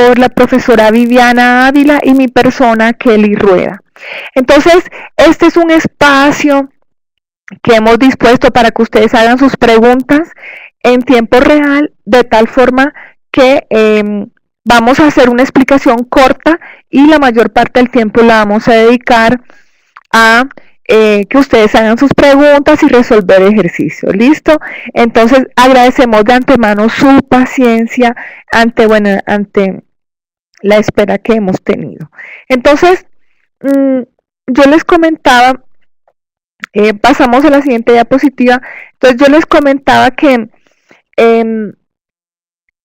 por la profesora Viviana Ávila y mi persona Kelly Rueda. Entonces, este es un espacio que hemos dispuesto para que ustedes hagan sus preguntas en tiempo real, de tal forma que vamos a hacer una explicación corta y la mayor parte del tiempo la vamos a dedicar a que ustedes hagan sus preguntas y resolver ejercicios. ¿Listo? Entonces agradecemos de antemano su paciencia ante la espera que hemos tenido. Entonces, yo les comentaba, pasamos a la siguiente diapositiva. Entonces yo les comentaba que el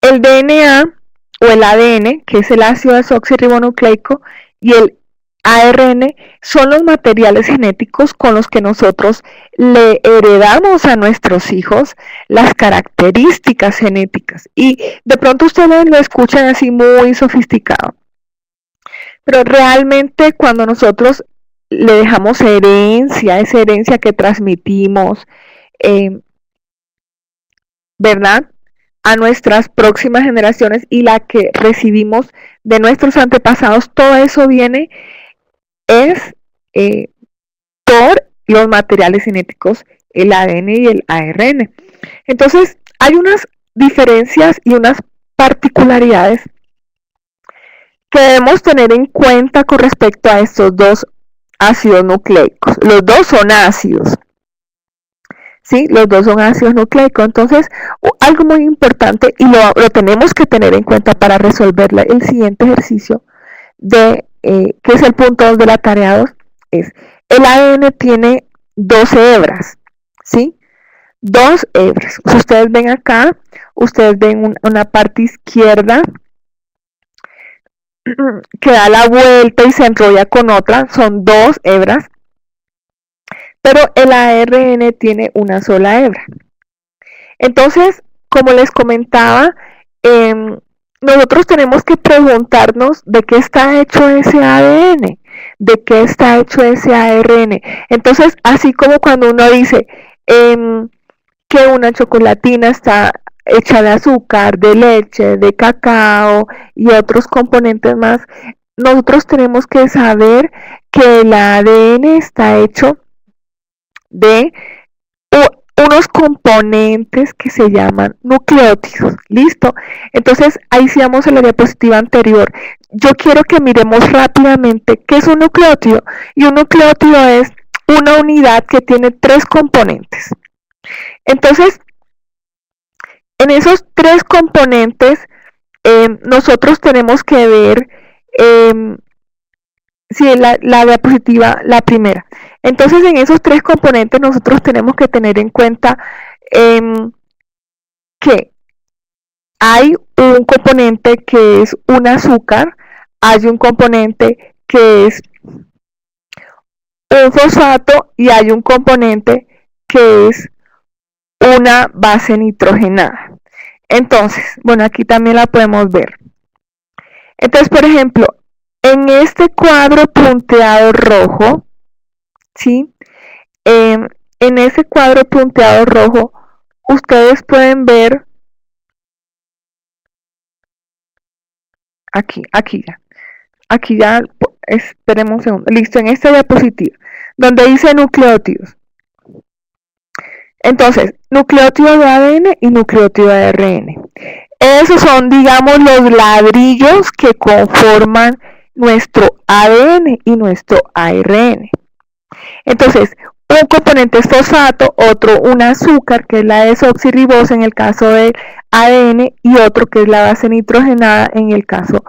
DNA o el ADN, que es el ácido desoxirribonucleico, y el ARN son los materiales genéticos con los que nosotros le heredamos a nuestros hijos las características genéticas. Y de pronto ustedes lo escuchan así muy sofisticado, pero realmente cuando nosotros le dejamos herencia, esa herencia que transmitimos, ¿verdad?, a nuestras próximas generaciones y la que recibimos de nuestros antepasados, todo eso viene por los materiales genéticos, el ADN y el ARN. Entonces, hay unas diferencias y unas particularidades que debemos tener en cuenta con respecto a estos dos ácidos nucleicos. Los dos son ácidos. ¿Sí? Los dos son ácidos nucleicos. Entonces, algo muy importante, y lo tenemos que tener en cuenta para resolver el siguiente ejercicio, que es el punto 2 de la tarea 2, es el ADN tiene 12 hebras, ¿sí? 2 hebras. Si ustedes ven acá, ustedes ven una parte izquierda que da la vuelta y se enrolla con otra, son 2 hebras, pero el ARN tiene una sola hebra. Entonces, como les comentaba, nosotros tenemos que preguntarnos de qué está hecho ese ADN, de qué está hecho ese ARN. Entonces, así como cuando uno dice que una chocolatina está hecha de azúcar, de leche, de cacao y otros componentes más, nosotros tenemos que saber que el ADN está hecho de unos componentes que se llaman nucleótidos. ¿Listo? Entonces, ahí sí vamos a la diapositiva anterior. Yo quiero que miremos rápidamente qué es un nucleótido. Y un nucleótido es una unidad que tiene 3 componentes. Entonces, en esos 3 componentes, nosotros tenemos que ver, la diapositiva, la primera. Entonces, en esos 3 componentes nosotros tenemos que tener en cuenta que hay un componente que es un azúcar, hay un componente que es un fosfato y hay un componente que es una base nitrogenada. Entonces, bueno, aquí también la podemos ver. Entonces, por ejemplo, en este cuadro punteado rojo, ¿sí? En ese cuadro punteado rojo, ustedes pueden ver aquí ya, esperemos un segundo, listo, en esta diapositiva, donde dice nucleótidos. Entonces, nucleótido de ADN y nucleótido de ARN. Esos son, digamos, los ladrillos que conforman nuestro ADN y nuestro ARN. Entonces, un componente es fosfato, otro un azúcar, que es la desoxirribosa en el caso del ADN, y otro que es la base nitrogenada en el caso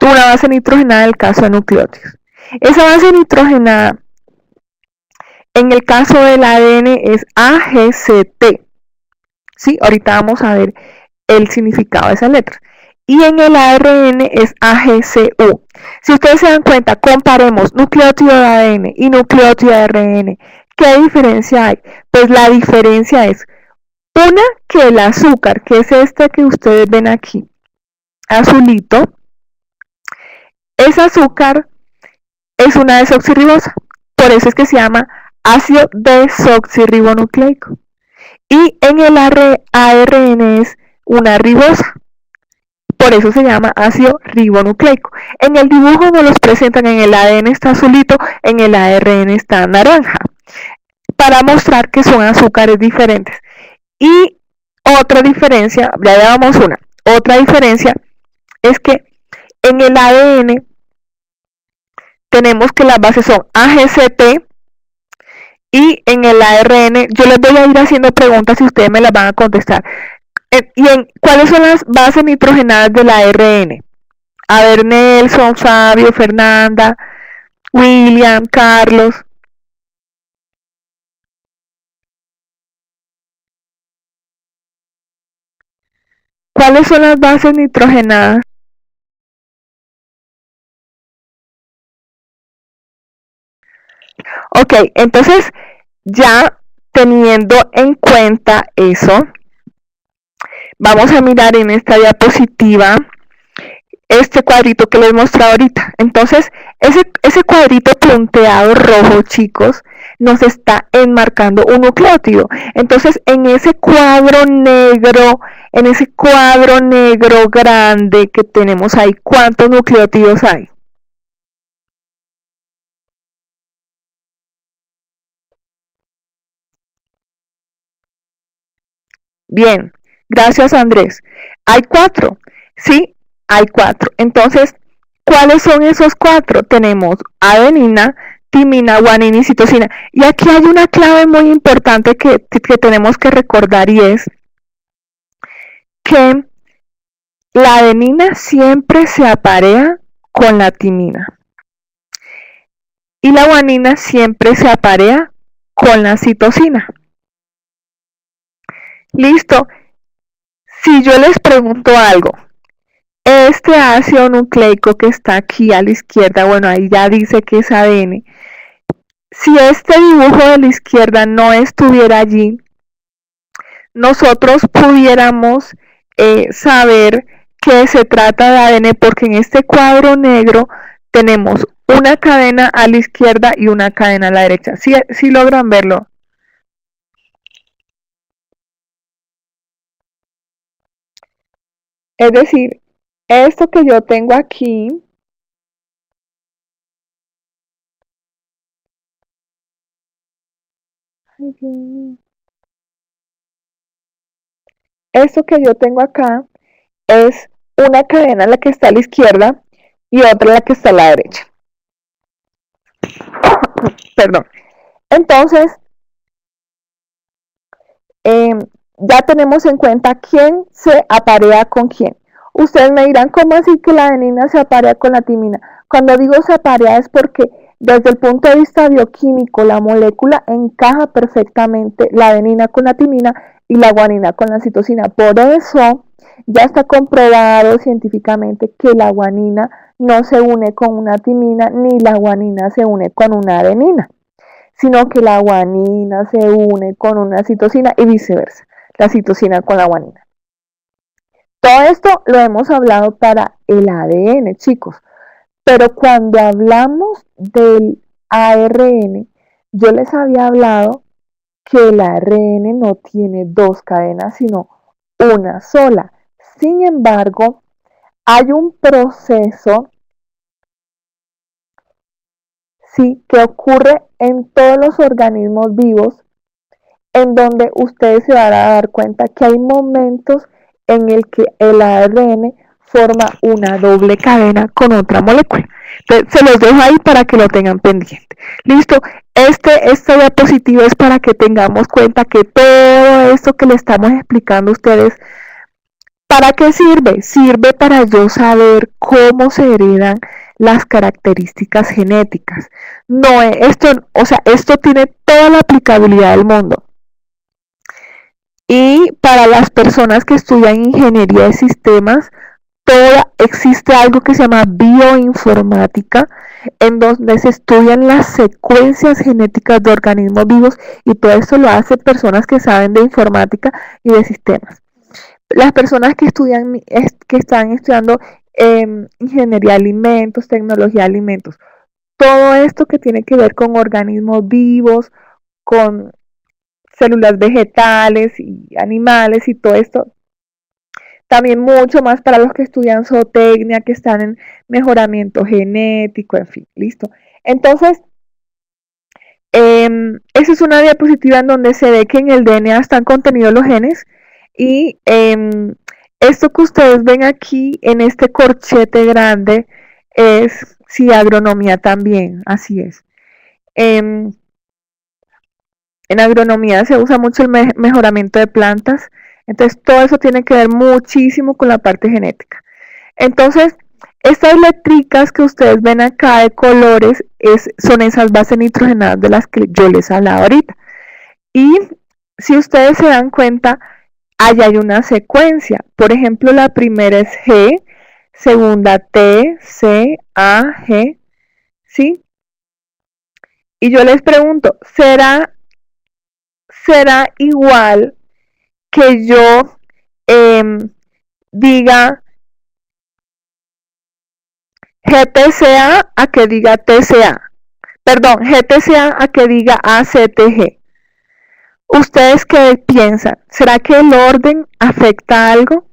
de nucleótidos. Esa base nitrogenada en el caso del ADN es AGCT. ¿Sí? Ahorita vamos a ver el significado de esas letras. Y en el ARN es AGCU. Si ustedes se dan cuenta, comparemos nucleótido de ADN y nucleótido de ARN. ¿Qué diferencia hay? Pues la diferencia es una, que el azúcar, que es este que ustedes ven aquí, azulito, ese azúcar es una desoxirribosa. Por eso es que se llama ácido desoxirribonucleico. Y en el ARN es una ribosa. Por por eso se llama ácido ribonucleico. En el dibujo nos los presentan, en el ADN está azulito, en el ARN está naranja, para mostrar que son azúcares diferentes. Y otra diferencia, ya llevamos una, otra diferencia es que en el ADN tenemos que las bases son AGCT, y en el ARN, yo les voy a ir haciendo preguntas y ustedes me las van a contestar. ¿Cuáles son las bases nitrogenadas del ARN? A ver, Nelson, Fabio, Fernanda, William, Carlos. ¿Cuáles son las bases nitrogenadas? Ok, entonces ya teniendo en cuenta eso, vamos a mirar en esta diapositiva este cuadrito que les mostré ahorita. Entonces, ese cuadrito punteado rojo, chicos, nos está enmarcando un nucleótido. Entonces, en ese cuadro negro grande que tenemos ahí, ¿cuántos nucleótidos hay? Bien, gracias Andrés. Hay 4, ¿sí? Hay 4. Entonces, ¿cuáles son esos 4? Tenemos adenina, timina, guanina y citosina. Y aquí hay una clave muy importante que tenemos que recordar, y es que la adenina siempre se aparea con la timina. Y la guanina siempre se aparea con la citosina. Listo. Si yo les pregunto algo, este ácido nucleico que está aquí a la izquierda, bueno, ahí ya dice que es ADN. Si este dibujo de la izquierda no estuviera allí, nosotros pudiéramos saber que se trata de ADN, porque en este cuadro negro tenemos una cadena a la izquierda y una cadena a la derecha. ¿Sí logran verlo? Es decir, esto que yo tengo aquí esto que yo tengo acá es una cadena la que está a la izquierda y otra la que está a la derecha. Perdón. Entonces, ya tenemos en cuenta quién se aparea con quién. Ustedes me dirán, ¿cómo así que la adenina se aparea con la timina? Cuando digo se aparea es porque desde el punto de vista bioquímico la molécula encaja perfectamente la adenina con la timina y la guanina con la citosina. Por eso ya está comprobado científicamente que la guanina no se une con una timina ni la guanina se une con una adenina, sino que la guanina se une con una citosina y viceversa, la citosina con la guanina. Todo esto lo hemos hablado para el ADN, chicos, pero cuando hablamos del ARN, yo les había hablado que el ARN no tiene 2 cadenas, sino una sola. Sin embargo, hay un proceso, sí, que ocurre en todos los organismos vivos, en donde ustedes se van a dar cuenta que hay momentos en el que el ARN forma una doble cadena con otra molécula. Entonces, se los dejo ahí para que lo tengan pendiente. Listo. Esta diapositiva es para que tengamos cuenta que todo esto que le estamos explicando a ustedes, ¿para qué sirve? Sirve para yo saber cómo se heredan las características genéticas. No, esto tiene toda la aplicabilidad del mundo. Y para las personas que estudian ingeniería de sistemas, existe algo que se llama bioinformática, en donde se estudian las secuencias genéticas de organismos vivos, y todo esto lo hacen personas que saben de informática y de sistemas. Las personas que están estudiando ingeniería de alimentos, tecnología de alimentos, todo esto que tiene que ver con organismos vivos, con células vegetales y animales y todo esto, También mucho más para los que estudian zootecnia, que están en mejoramiento genético, en fin, listo. Entonces, esa es una diapositiva en donde se ve que en el DNA están contenidos los genes y esto que ustedes ven aquí en este corchete grande es, sí, agronomía también, así es. En agronomía se usa mucho el mejoramiento de plantas, entonces todo eso tiene que ver muchísimo con la parte genética. Entonces, estas letricas que ustedes ven acá de colores son esas bases nitrogenadas de las que yo les hablaba ahorita. Y si ustedes se dan cuenta, allá hay una secuencia. Por ejemplo, la primera es G, segunda T, C, A, G, ¿sí? Y yo les pregunto, ¿será igual que yo diga GTCA a que diga TCA? Perdón, GTCA a que diga ACTG. ¿Ustedes qué piensan? ¿Será que el orden afecta algo?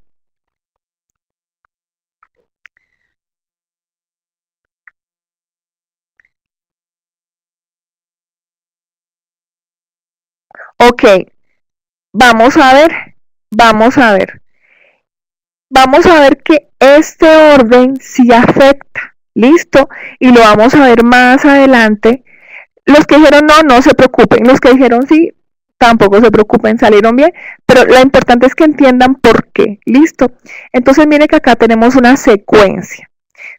Ok, vamos a ver. Vamos a ver que este orden sí afecta. ¿Listo? Y lo vamos a ver más adelante. Los que dijeron no, no se preocupen. Los que dijeron sí, tampoco se preocupen, salieron bien. Pero lo importante es que entiendan por qué. ¿Listo? Entonces miren que acá tenemos una secuencia.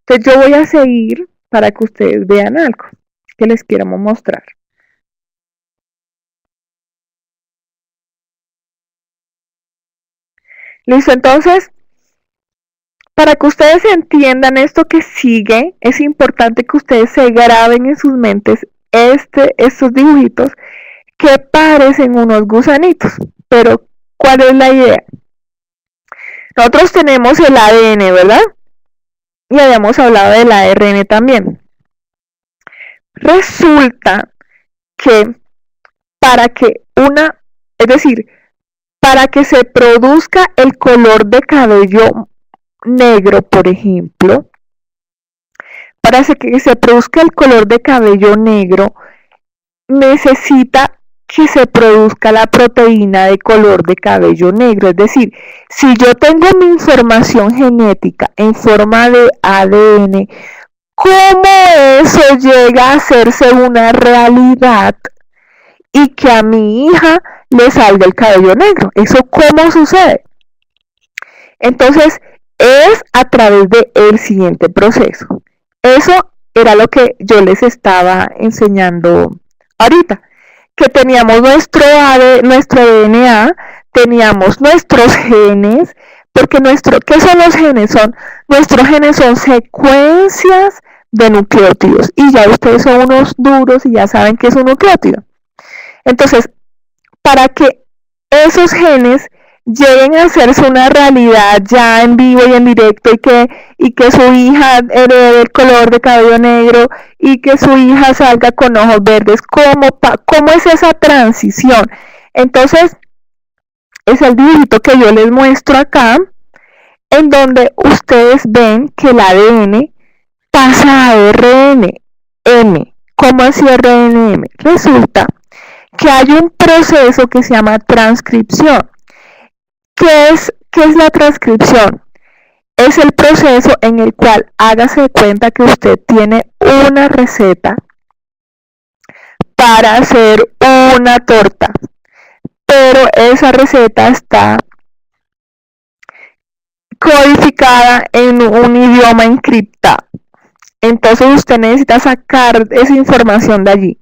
Entonces yo voy a seguir para que ustedes vean algo que les queremos mostrar. Listo, entonces, para que ustedes entiendan esto que sigue, es importante que ustedes se graben en sus mentes estos dibujitos que parecen unos gusanitos. Pero, ¿cuál es la idea? Nosotros tenemos el ADN, ¿verdad? Y habíamos hablado del ARN también. Resulta que para que para que se produzca el color de cabello negro, por ejemplo, para que se produzca el color de cabello negro, necesita que se produzca la proteína de color de cabello negro. Es decir, si yo tengo mi información genética en forma de ADN, ¿cómo eso llega a hacerse una realidad y que a mi hija le salga el cabello negro? ¿Eso cómo sucede? Entonces, es a través del siguiente proceso. Eso era lo que yo les estaba enseñando ahorita, que teníamos nuestro DNA, teníamos nuestros genes, porque ¿qué son los genes? Nuestros genes son secuencias de nucleótidos, y ya ustedes son unos duros y ya saben qué es un nucleótido. Entonces, para que esos genes lleguen a hacerse una realidad ya en vivo y en directo y que su hija herede el color de cabello negro y que su hija salga con ojos verdes, ¿cómo es esa transición? Entonces, es el dibujito que yo les muestro acá, en donde ustedes ven que el ADN pasa a RNM. ¿Cómo así RNM? Resulta que hay un proceso que se llama transcripción. ¿Qué es la transcripción? Es el proceso en el cual hágase de cuenta que usted tiene una receta para hacer una torta, pero esa receta está codificada en un idioma encriptado. Entonces usted necesita sacar esa información de allí.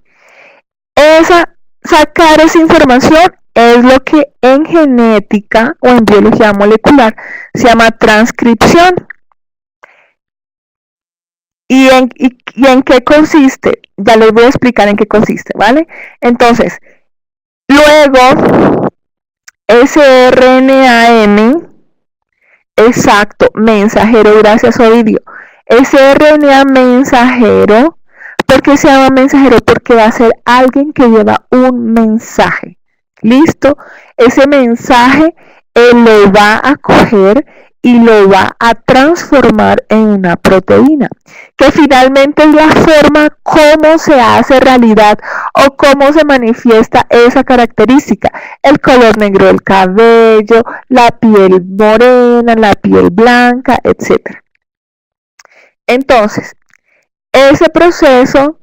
Sacar esa información es lo que en genética o en biología molecular se llama transcripción. ¿Y en qué consiste? Ya les voy a explicar en qué consiste, ¿vale? Entonces, luego, sRNAM, exacto, mensajero, gracias Ovidio. sRNA mensajero, ¿por qué se llama mensajero? Porque va a ser alguien que lleva un mensaje. ¿Listo? Ese mensaje él lo va a coger y lo va a transformar en una proteína, que finalmente es la forma como se hace realidad o cómo se manifiesta esa característica. El color negro del cabello, la piel morena, la piel blanca, etc. Entonces, ese proceso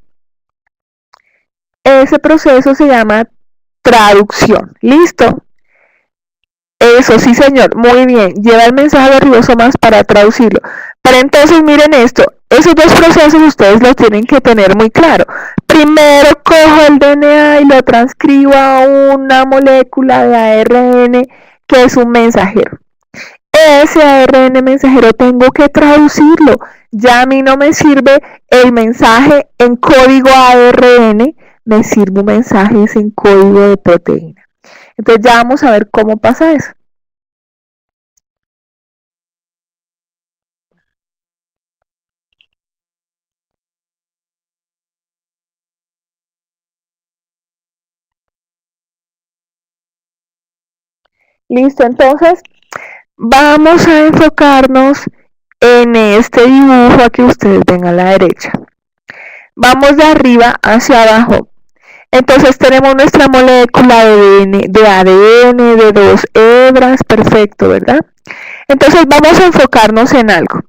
se llama traducción. ¿Listo? Eso, sí señor, muy bien. Lleva el mensaje de ribosomas para traducirlo. Pero entonces miren esto, esos dos procesos ustedes los tienen que tener muy claro. Primero cojo el DNA y lo transcribo a una molécula de ARN que es un mensajero. Ese ARN mensajero tengo que traducirlo. Ya a mí no me sirve el mensaje en código ARN, me sirve un mensaje en código de proteína. Entonces ya vamos a ver cómo pasa eso. Listo, entonces vamos a enfocarnos en este dibujo que ustedes ven a la derecha. Vamos de arriba hacia abajo. Entonces tenemos nuestra molécula de ADN de 2 hebras, perfecto, ¿verdad? Entonces vamos a enfocarnos en algo.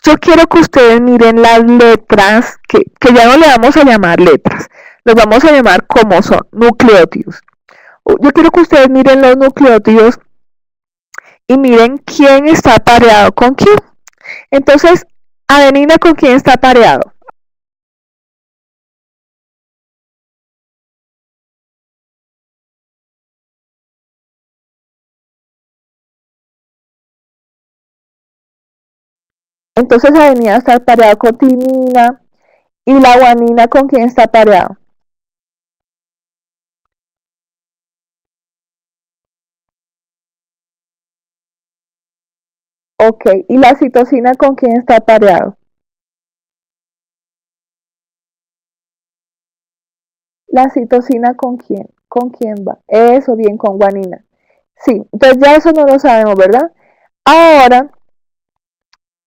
Yo quiero que ustedes miren las letras, que ya no le vamos a llamar letras, los vamos a llamar como son, nucleótidos. Yo quiero que ustedes miren los nucleótidos y miren quién está pareado con quién. Entonces, adenina con quién está pareado. Entonces, adenina está pareado con timina y la guanina con quién está pareado. Ok, ¿y la citosina con quién está pareado? ¿La citosina con quién? ¿Con quién va? Eso, bien, con guanina. Sí, entonces ya eso no lo sabemos, ¿verdad? Ahora,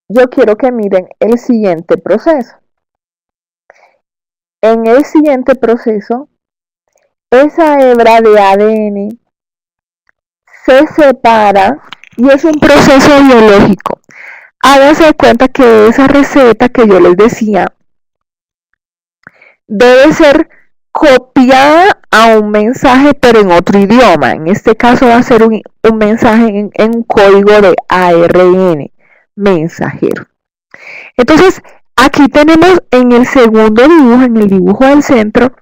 yo quiero que miren el siguiente proceso. En el siguiente proceso, esa hebra de ADN se separa y es un proceso biológico. Háganse cuenta que esa receta que yo les decía debe ser copiada a un mensaje pero en otro idioma. En este caso va a ser un mensaje en código de ARN mensajero. Entonces, aquí tenemos en el segundo dibujo, en el dibujo del centro,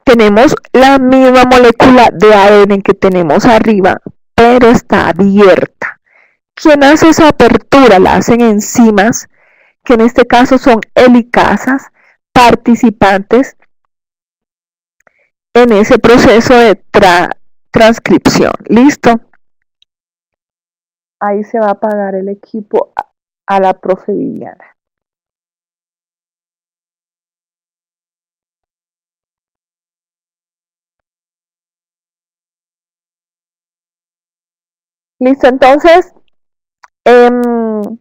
tenemos la misma molécula de ADN que tenemos arriba, pero está abierta. ¿Quién hace esa apertura? La hacen enzimas, que en este caso son helicasas, participantes en ese proceso de transcripción. ¿Listo? Ahí se va a apagar el equipo a la profe Viviana. Listo, entonces, en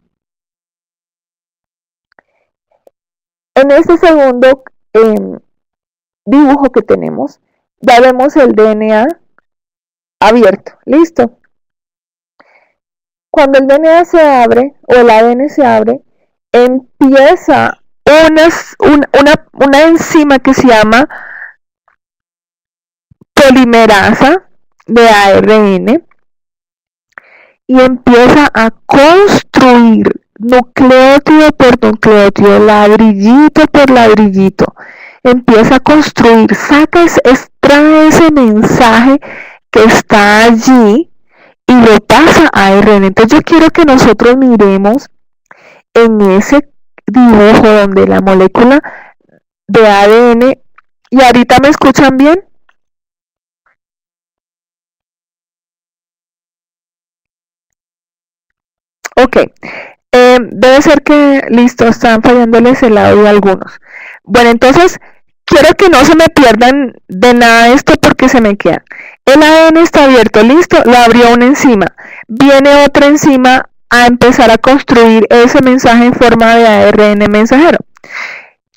este segundo dibujo que tenemos, ya vemos el DNA abierto. Listo. Cuando el DNA se abre o el ADN se abre, empieza una enzima que se llama polimerasa de ARN y empieza a construir nucleótido por nucleótido, ladrillito por ladrillito. Empieza a construir, extrae ese mensaje que está allí y lo pasa a ARN. Entonces yo quiero que nosotros miremos en ese dibujo donde la molécula de ADN, y ahorita me escuchan bien. Ok, debe ser que, listo, están fallándoles el audio a algunos. Bueno, entonces, quiero que no se me pierdan de nada esto porque se me queda. El ADN está abierto, listo, lo abrió una enzima. viene otra enzima a empezar a construir ese mensaje en forma de ARN mensajero.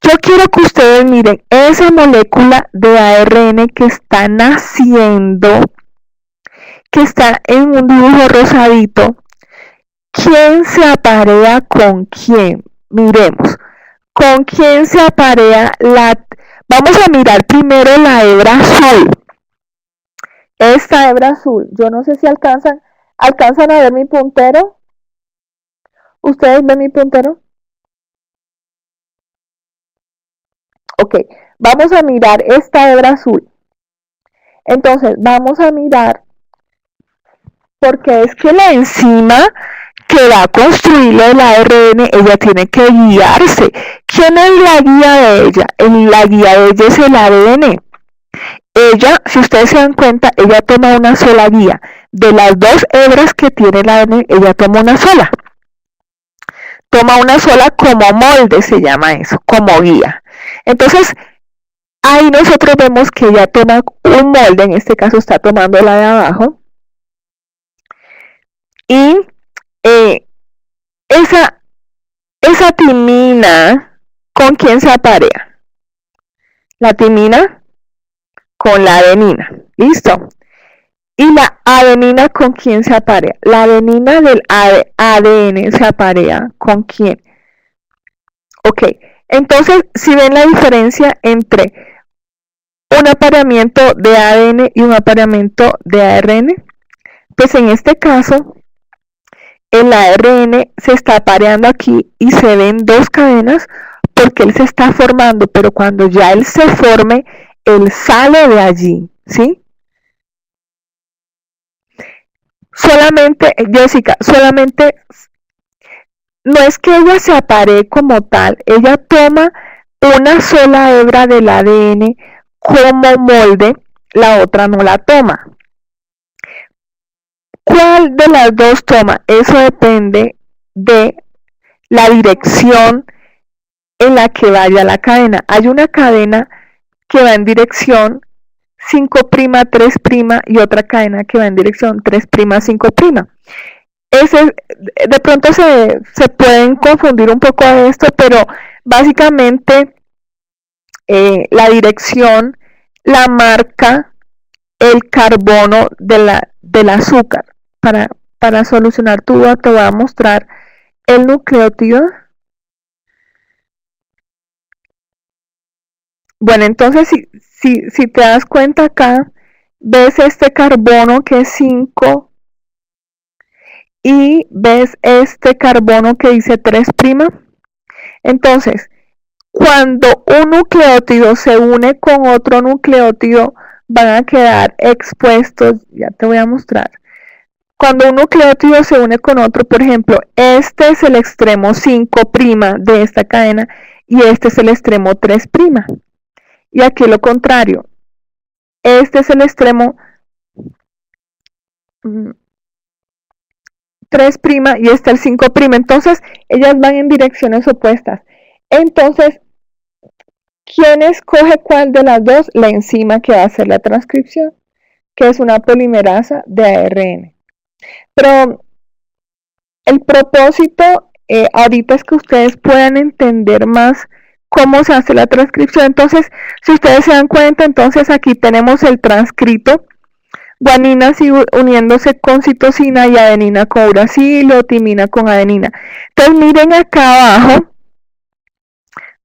Yo quiero que ustedes miren esa molécula de ARN que está naciendo, que está en un dibujo rosadito. ¿Quién se aparea con quién? Miremos. ¿Con quién se aparea la... Vamos a mirar primero la hebra azul. Esta hebra azul. Yo no sé si alcanzan a ver mi puntero. ¿Ustedes ven mi puntero? Ok, vamos a mirar esta hebra azul. Entonces, vamos a mirar, porque es que la enzima que va a construir el ARN, ella tiene que guiarse. ¿Quién es la guía de ella? La guía de ella es el ADN. Ella, si ustedes se dan cuenta, ella toma una sola guía. De las dos hebras que tiene el ADN, ella toma una sola. Toma una sola como molde, se llama eso, como guía. Entonces, ahí nosotros vemos que ella toma un molde, en este caso está tomando la de abajo. Y esa timina, ¿con quién se aparea? La timina con la adenina. ¿Listo? ¿Y la adenina con quién se aparea? La adenina del ADN se aparea ¿con quién? Ok, entonces, si ven la diferencia entre un apareamiento de ADN y un apareamiento de ARN, pues en este caso, el ARN se está apareando aquí y se ven dos cadenas porque él se está formando, pero cuando ya él se forme, él sale de allí, ¿sí? Solamente, Jessica, solamente no es que ella se aparee como tal, ella toma una sola hebra del ADN como molde, la otra no la toma. ¿Cuál de las dos toma? Eso depende de la dirección en la que vaya la cadena. Hay una cadena que va en dirección 5', 3' y otra cadena que va en dirección 3', 5'. De pronto se pueden confundir un poco de esto, pero básicamente la dirección la marca el carbono del azúcar. Para solucionar tu duda te voy a mostrar el nucleótido. Bueno, entonces si te das cuenta acá, ves este carbono que es 5 y ves este carbono que dice 3'. Entonces, cuando un nucleótido se une con otro nucleótido, van a quedar expuestos, ya te voy a mostrar. Cuando un nucleótido se une con otro, por ejemplo, este es el extremo 5' de esta cadena y este es el extremo 3'. Y aquí lo contrario, este es el extremo 3' y este el 5'. Entonces, ellas van en direcciones opuestas. Entonces, ¿quién escoge cuál de las dos? La enzima que va a hacer la transcripción, que es una polimerasa de ARN. Pero el propósito ahorita es que ustedes puedan entender más cómo se hace la transcripción. Entonces, si ustedes se dan cuenta, entonces aquí tenemos el transcrito. Guanina uniéndose con citosina y adenina con uracilo, timina con adenina. Entonces miren acá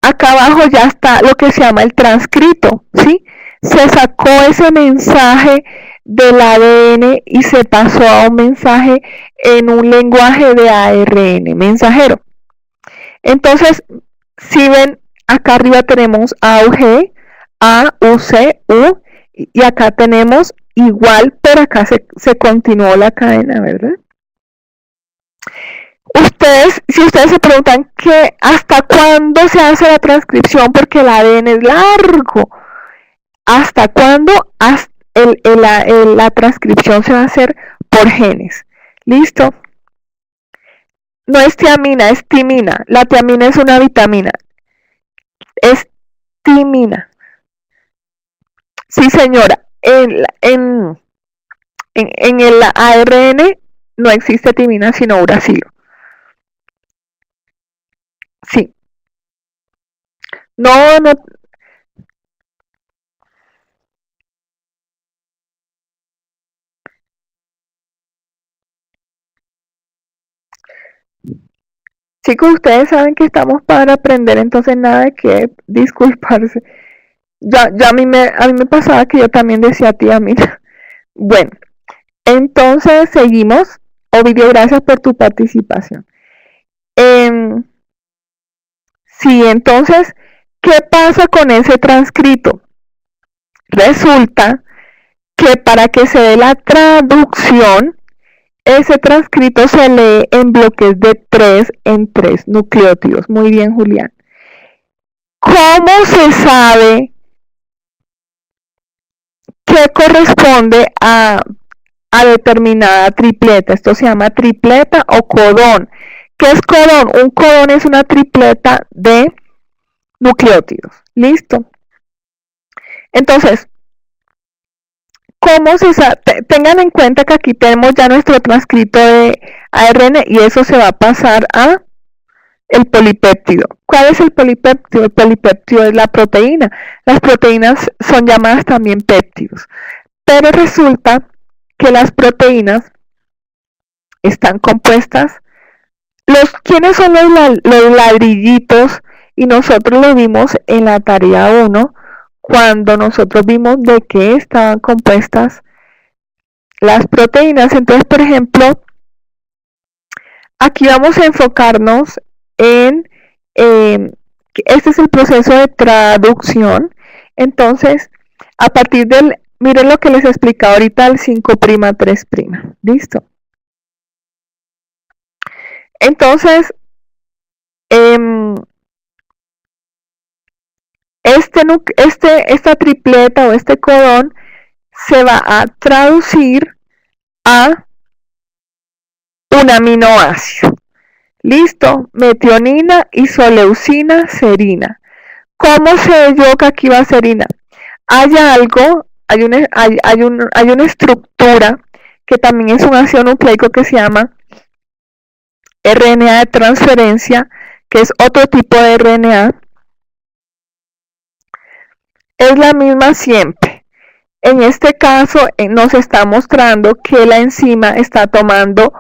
abajo ya está lo que se llama el transcrito, ¿sí? Se sacó ese mensaje del ADN y se pasó a un mensaje en un lenguaje de ARN, mensajero. Entonces, si ven, acá arriba tenemos AUG, AUC, U, y acá tenemos igual, pero acá se continuó la cadena, ¿verdad? Si ustedes se preguntan que hasta cuándo se hace la transcripción, porque el ADN es largo, ¿hasta cuándo? La transcripción se va a hacer por genes. ¿Listo? No es tiamina, es timina. La tiamina es una vitamina. Es timina. Sí, señora. En el ARN no existe timina sino uracilo. Sí. No, no. Chicos, ustedes saben que estamos para aprender, entonces nada de que disculparse. Ya a mí me pasaba que yo también decía tía, mira. Bueno, entonces seguimos. Ovidio, gracias por tu participación. Em, sí, entonces, ¿qué pasa con ese transcrito? Resulta que para que se dé la traducción, ese transcrito se lee en bloques de 3 en 3 nucleótidos. Muy bien, Julián. ¿Cómo se sabe qué corresponde a determinada tripleta? Esto se llama tripleta o codón. ¿Qué es codón? Un codón es una tripleta de nucleótidos. ¿Listo? Entonces, ¿cómo se sabe? Tengan en cuenta que aquí tenemos ya nuestro transcrito de ARN y eso se va a pasar a el polipéptido. ¿Cuál es el polipéptido? El polipéptido es la proteína. Las proteínas son llamadas también péptidos. Pero resulta que las proteínas están compuestas. ¿Quiénes son los ladrillitos? Y nosotros lo vimos en la tarea 1, cuando nosotros vimos de qué estaban compuestas las proteínas. Entonces, por ejemplo, aquí vamos a enfocarnos en, este es el proceso de traducción. Entonces, a partir miren lo que les explicaba ahorita, el 5', 3'. ¿Listo? Entonces, esta tripleta o este codón se va a traducir a un aminoácido. Listo, metionina, isoleucina, serina. ¿Cómo sé yo que aquí va serina? Hay una estructura que también es un ácido nucleico que se llama RNA de transferencia, que es otro tipo de RNA. Es la misma siempre. En este caso nos está mostrando que la enzima está tomando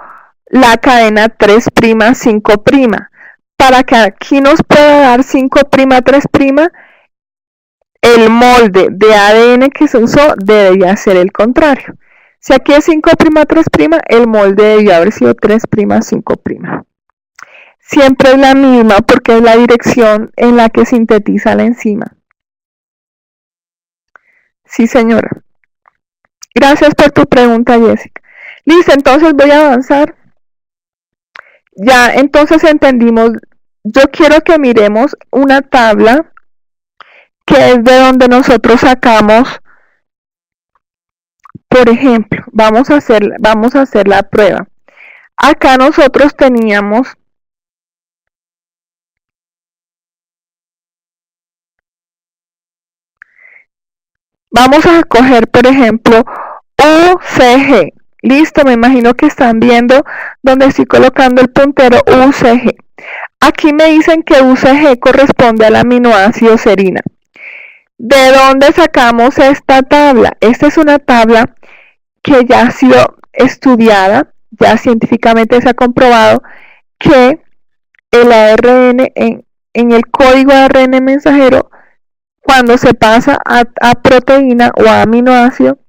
la cadena 3', 5'. Para que aquí nos pueda dar 5', 3', el molde de ADN que se usó debería ser el contrario. Si aquí es 5', 3', el molde debería haber sido 3', 5'. Siempre es la misma porque es la dirección en la que sintetiza la enzima. Sí, señora. Gracias por tu pregunta, Jessica. Listo, entonces voy a avanzar. Ya, entonces entendimos. Yo quiero que miremos una tabla que es de donde nosotros sacamos, por ejemplo, vamos a hacer la prueba. Acá nosotros teníamos vamos a coger, por ejemplo, UCG. Listo, me imagino que están viendo donde estoy colocando el puntero UCG. Aquí me dicen que UCG corresponde al aminoácido serina. ¿De dónde sacamos esta tabla? Esta es una tabla que ya ha sido estudiada, ya científicamente se ha comprobado que el ARN en el código de ARN mensajero, cuando se pasa a proteína o a aminoácido,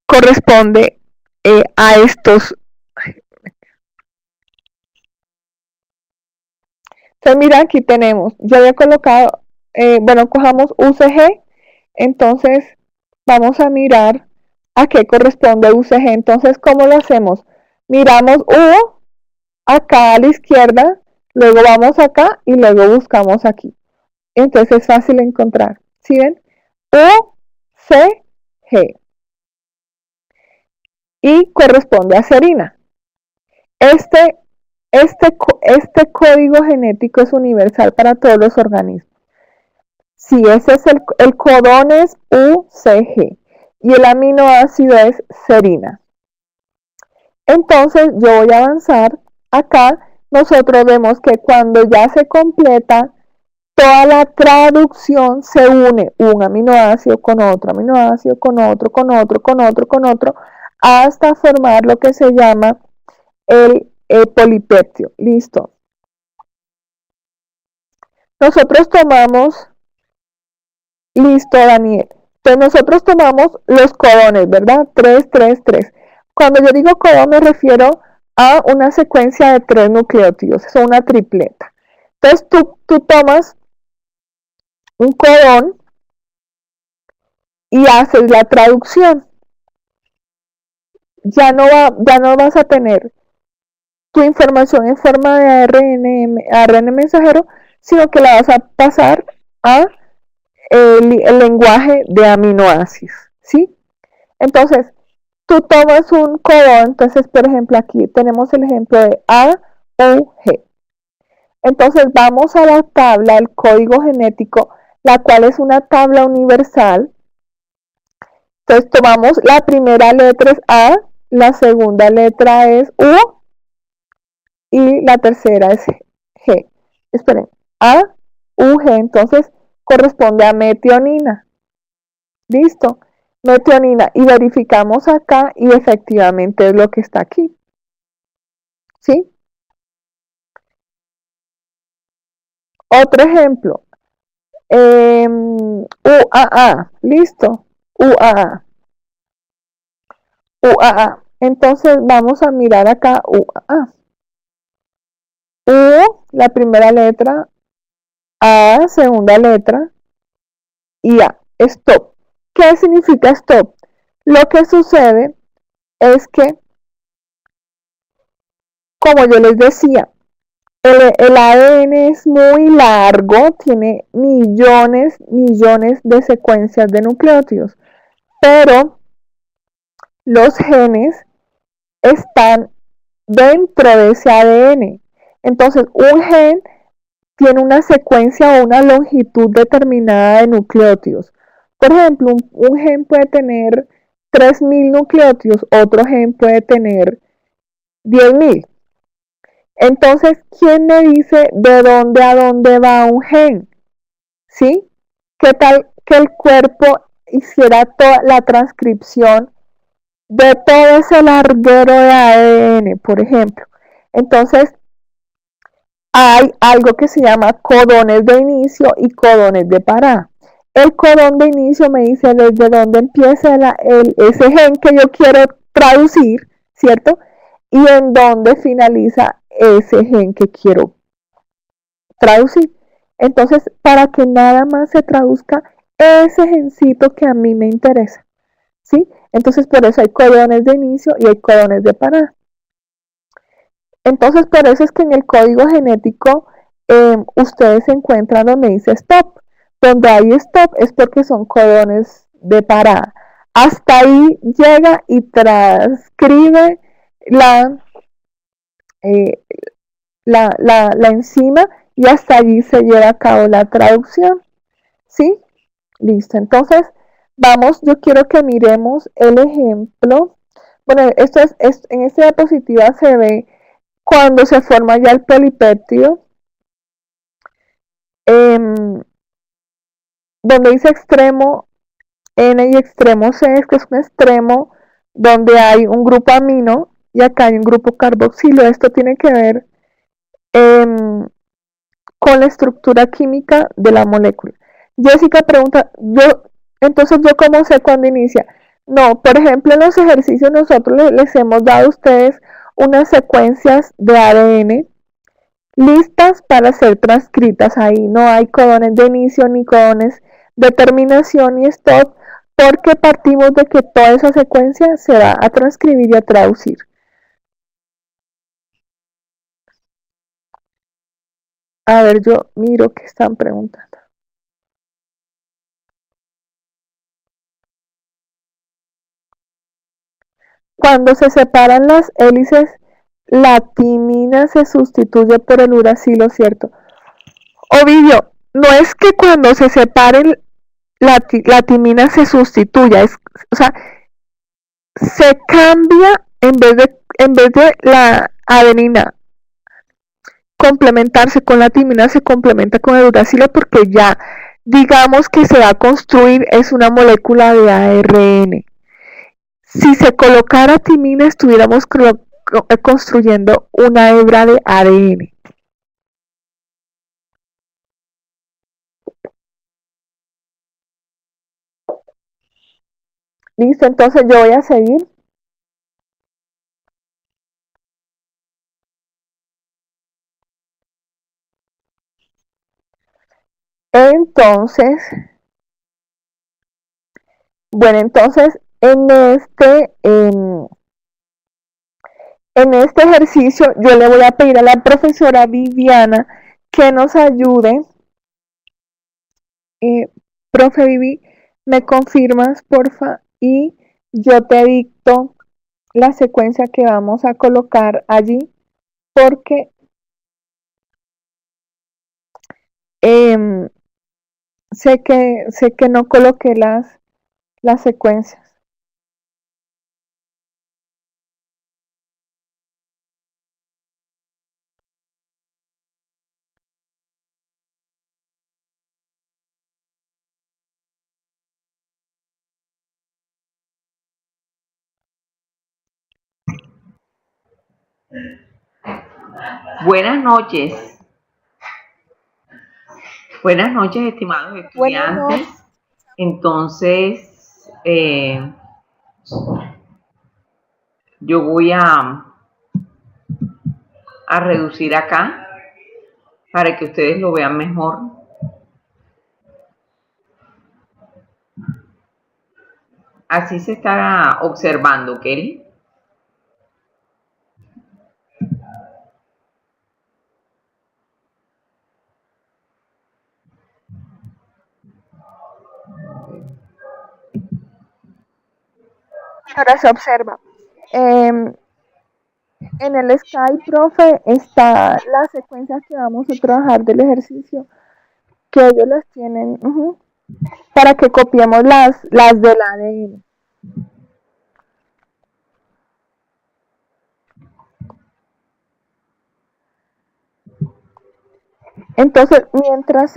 corresponde a estos. Entonces, mira, aquí tenemos, yo había colocado, bueno, cojamos UCG, entonces vamos a mirar a qué corresponde UCG. Entonces, ¿cómo lo hacemos? Miramos U acá a la izquierda, luego vamos acá y luego buscamos aquí. Entonces es fácil encontrar. ¿Sí ven? UCG. Y corresponde a serina. Este código genético es universal para todos los organismos. Sí, ese es el codón es UCG y el aminoácido es serina. Entonces yo voy a avanzar acá. Nosotros vemos que cuando ya se completa toda la traducción, se une un aminoácido con otro aminoácido, con otro, con otro, con otro, con otro, hasta formar lo que se llama el polipeptido. Listo. Nosotros tomamos, listo, Daniel. Entonces nosotros tomamos los codones, ¿verdad? 3, 3, 3. Cuando yo digo codón me refiero a una secuencia de 3 nucleótidos, es una tripleta. Entonces tú tomas un codón y haces la traducción. Ya no vas a tener tu información en forma de ARN mensajero, sino que la vas a pasar a el lenguaje de aminoácidos, ¿sí? Entonces, tú tomas un codón, entonces, por ejemplo, aquí tenemos el ejemplo de AUG. Entonces, vamos a la tabla, el código genético, la cual es una tabla universal. Entonces, tomamos la primera letra es A, la segunda letra es U y la tercera es G. Esperen, A, U, G, entonces corresponde a metionina. Listo, metionina. Y verificamos acá y efectivamente es lo que está aquí. ¿Sí? Otro ejemplo. UAA. Listo. UAA. UAA. Entonces vamos a mirar acá UAA. U, la primera letra, A, segunda letra, y A. Stop. ¿Qué significa stop? Lo que sucede es que, como yo les decía, el ADN es muy largo, tiene millones de secuencias de nucleótidos, pero los genes están dentro de ese ADN. Entonces, un gen tiene una secuencia o una longitud determinada de nucleótidos. Por ejemplo, un gen puede tener 3.000 nucleótidos, otro gen puede tener 10.000. Entonces, ¿quién me dice de dónde a dónde va un gen? ¿Sí? ¿Qué tal que el cuerpo hiciera toda la transcripción de todo ese larguero de ADN, por ejemplo? Entonces, hay algo que se llama codones de inicio y codones de parada. El codón de inicio me dice desde dónde empieza ese gen que yo quiero traducir, ¿cierto? Y en dónde finaliza ese gen que quiero traducir. Entonces, para que nada más se traduzca ese gencito que a mí me interesa, ¿sí? Entonces, por eso hay codones de inicio y hay codones de parada. Entonces, por eso es que en el código genético ustedes encuentran donde dice stop. Donde hay stop es porque son codones de parada. Hasta ahí llega y transcribe la enzima y hasta allí se lleva a cabo la traducción. ¿Sí? Listo. Entonces, vamos, yo quiero que miremos el ejemplo. Bueno, esto en esta diapositiva se ve cuando se forma ya el polipéptido, donde dice extremo N y extremo C, es que es un extremo donde hay un grupo amino y acá hay un grupo carboxilo. Esto tiene que ver con la estructura química de la molécula. Jessica pregunta, entonces yo cómo sé cuándo inicia. No, por ejemplo, en los ejercicios nosotros les hemos dado a ustedes unas secuencias de ADN listas para ser transcritas. Ahí no hay codones de inicio ni codones de terminación ni stop, porque partimos de que toda esa secuencia se va a transcribir y a traducir. A ver, yo miro qué están preguntando. Cuando se separan las hélices, la timina se sustituye por el uracilo, ¿cierto? Ovidio, no es que cuando se separen la timina se sustituya, o sea, se cambia, en vez de en vez de la adenina complementarse con la timina, se complementa con el uracilo porque ya digamos que se va a construir, es una molécula de ARN. Si se colocara timina, estuviéramos construyendo una hebra de ADN. Listo, entonces yo voy a seguir. Entonces, bueno, entonces en este ejercicio yo le voy a pedir a la profesora Viviana que nos ayude. Profe Vivi, ¿me confirmas, porfa? Y yo te dicto la secuencia que vamos a colocar allí, porque sé que no coloqué las secuencias. Buenas noches. Buenas noches, estimados estudiantes. Entonces, yo voy a reducir acá para que ustedes lo vean mejor. Así se está observando, Kelly. Ahora se observa. En el Skype, profe, está la secuencia que vamos a trabajar del ejercicio, que ellos las tienen, para que copiemos las del ADN. Entonces, mientras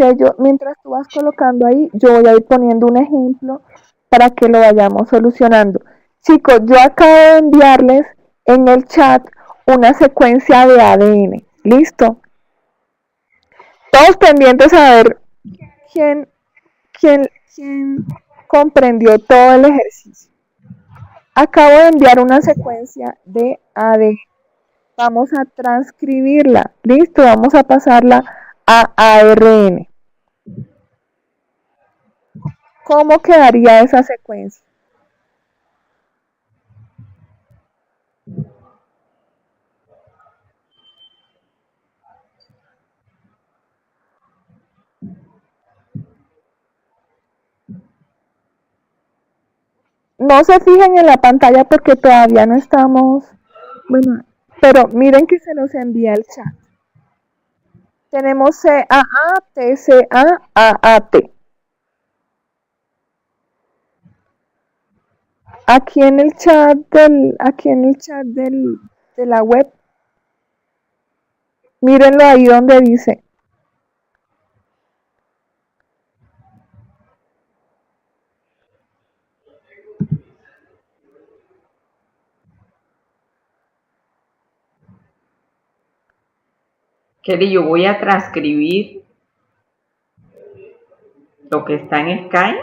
tú vas colocando ahí, yo voy a ir poniendo un ejemplo para que lo vayamos solucionando. Chicos, yo acabo de enviarles en el chat una secuencia de ADN. ¿Listo? Todos pendientes a ver quién comprendió todo el ejercicio. Acabo de enviar una secuencia de ADN. Vamos a transcribirla. ¿Listo? Vamos a pasarla a ARN. ¿Cómo quedaría esa secuencia? No se fijen en la pantalla porque todavía no estamos, bueno, pero miren que se los envía el chat. Tenemos CAAT, CAAT. Aquí en el chat de la web, mírenlo ahí donde dice. Kelly, yo voy a transcribir lo que está en Skype.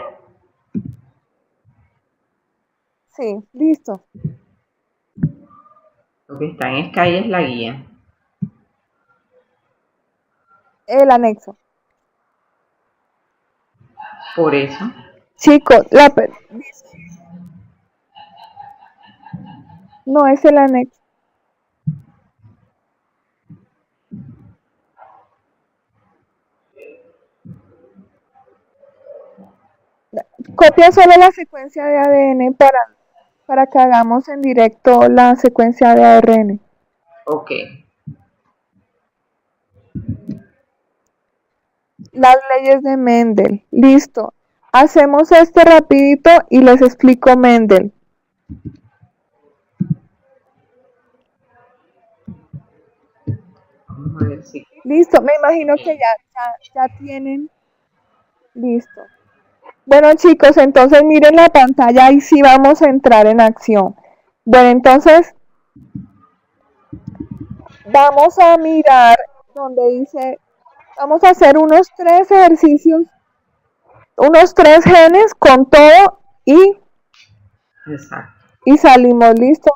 Sí, listo. Lo que está en Skype es la guía. El anexo. Por eso. Chicos, no es el anexo. Copia solo la secuencia de ADN para que hagamos en directo la secuencia de ARN. Ok. Las leyes de Mendel. Listo. Hacemos esto rapidito y les explico Mendel. Vamos a ver si. Listo, me imagino que ya tienen. Listo. Bueno, chicos, entonces miren la pantalla y sí vamos a entrar en acción. Bueno, entonces vamos a mirar donde dice, vamos a hacer unos 3 ejercicios, unos 3 genes con todo Exacto. y salimos, ¿listo?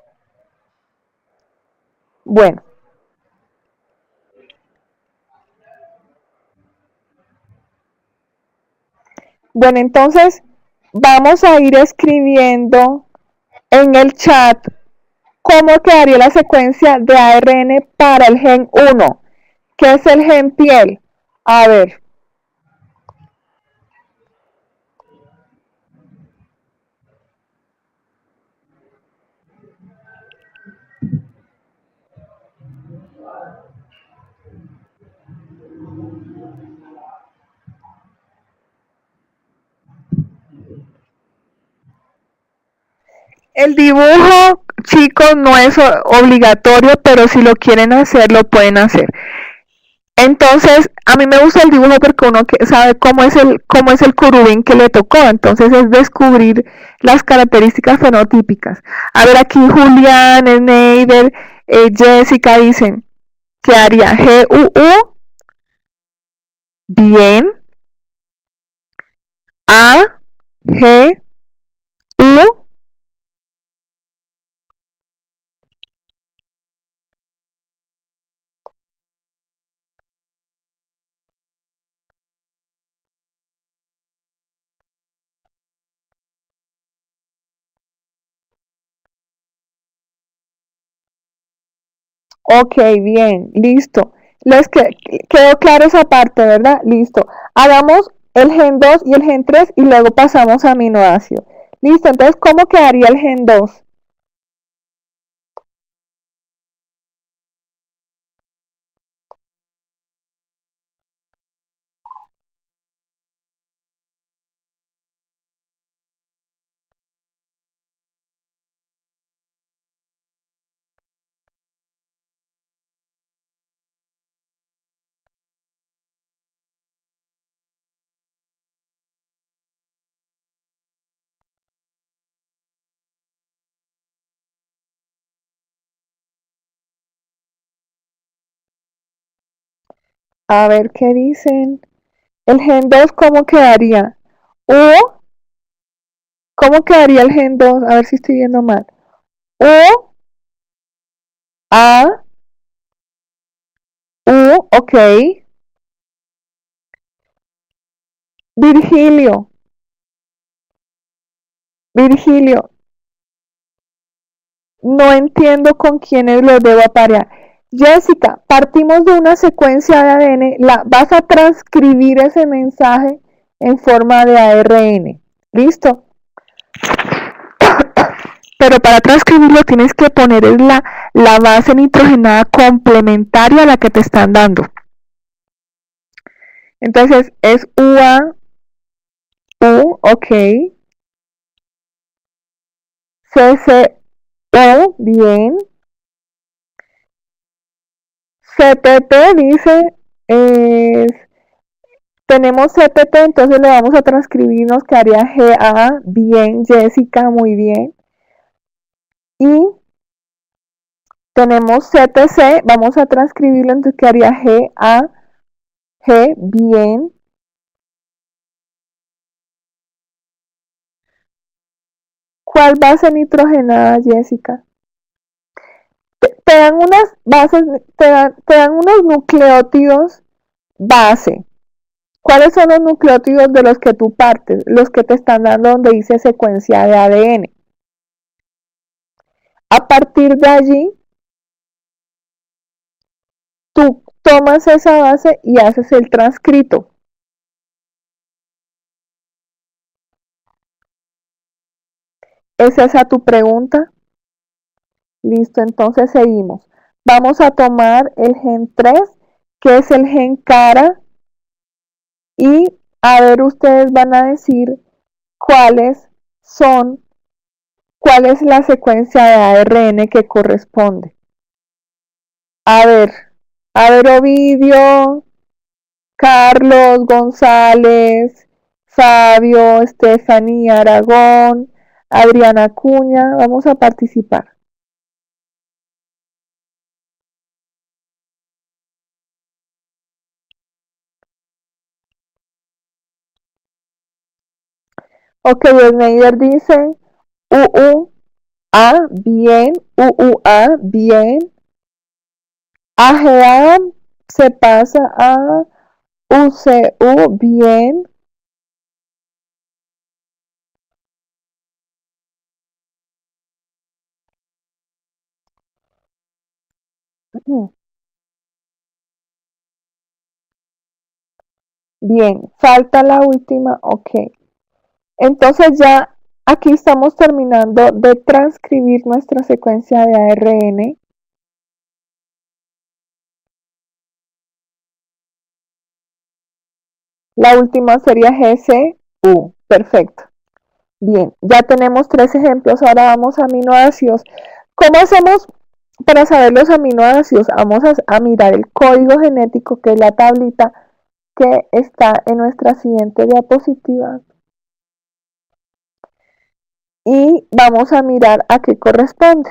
Bueno. Bueno, entonces vamos a ir escribiendo en el chat cómo quedaría la secuencia de ARN para el gen 1, que es el gen piel. A ver. El dibujo, chicos, no es obligatorio, pero si lo quieren hacer, lo pueden hacer. Entonces, a mí me gusta el dibujo porque uno sabe cómo es el curubín que le tocó. Entonces, es descubrir las características fenotípicas. A ver, aquí Julián, Sneider, Jessica dicen que haría GUU, bien, A, G, U. Ok, bien, listo. Quedó claro esa parte, ¿verdad? Listo. Hagamos el gen 2 y el gen 3 y luego pasamos a aminoácido. Listo, entonces, ¿cómo quedaría el gen 2? A ver qué dicen. El gen 2, ¿cómo quedaría? U, ¿cómo quedaría el gen 2? A ver si estoy viendo mal. U, A, U, ok. Virgilio, Virgilio, no entiendo con quiénes los debo aparear. Jessica, partimos de una secuencia de ADN, vas a transcribir ese mensaje en forma de ARN. ¿Listo? Pero para transcribirlo tienes que poner la base nitrogenada complementaria a la que te están dando. Entonces es UA, U, ok. CCU, bien. CPT dice, tenemos CPT, entonces le vamos a transcribir, nos quedaría GA, bien, Jessica, muy bien. Y tenemos CTC, vamos a transcribirlo, entonces quedaría GA, G, bien. ¿Cuál base nitrogenada, Jessica? Te dan unas bases, te dan unos nucleótidos base. ¿Cuáles son los nucleótidos de los que tú partes? Los que te están dando donde dice secuencia de ADN. A partir de allí, tú tomas esa base y haces el transcrito. ¿Es esa tu pregunta? Listo, entonces seguimos. Vamos a tomar el gen 3, que es el gen cara, y a ver, ustedes van a decir cuáles son, cuál es la secuencia de ARN que corresponde. A ver, A ver, Ovidio, Carlos, González, Fabio, Estefanía Aragón, Adriana Acuña, vamos a participar. Ok, Schneider dice UUA, bien, UUA, bien. AGA se pasa a UCU, bien. Bien, falta la última, ok. Entonces ya aquí estamos terminando de transcribir nuestra secuencia de ARN. La última sería GCU. Perfecto. Bien, ya tenemos 3 ejemplos. Ahora vamos a aminoácidos. ¿Cómo hacemos para saber los aminoácidos? Vamos a mirar el código genético, que es la tablita que está en nuestra siguiente diapositiva. Y vamos a mirar a qué corresponde.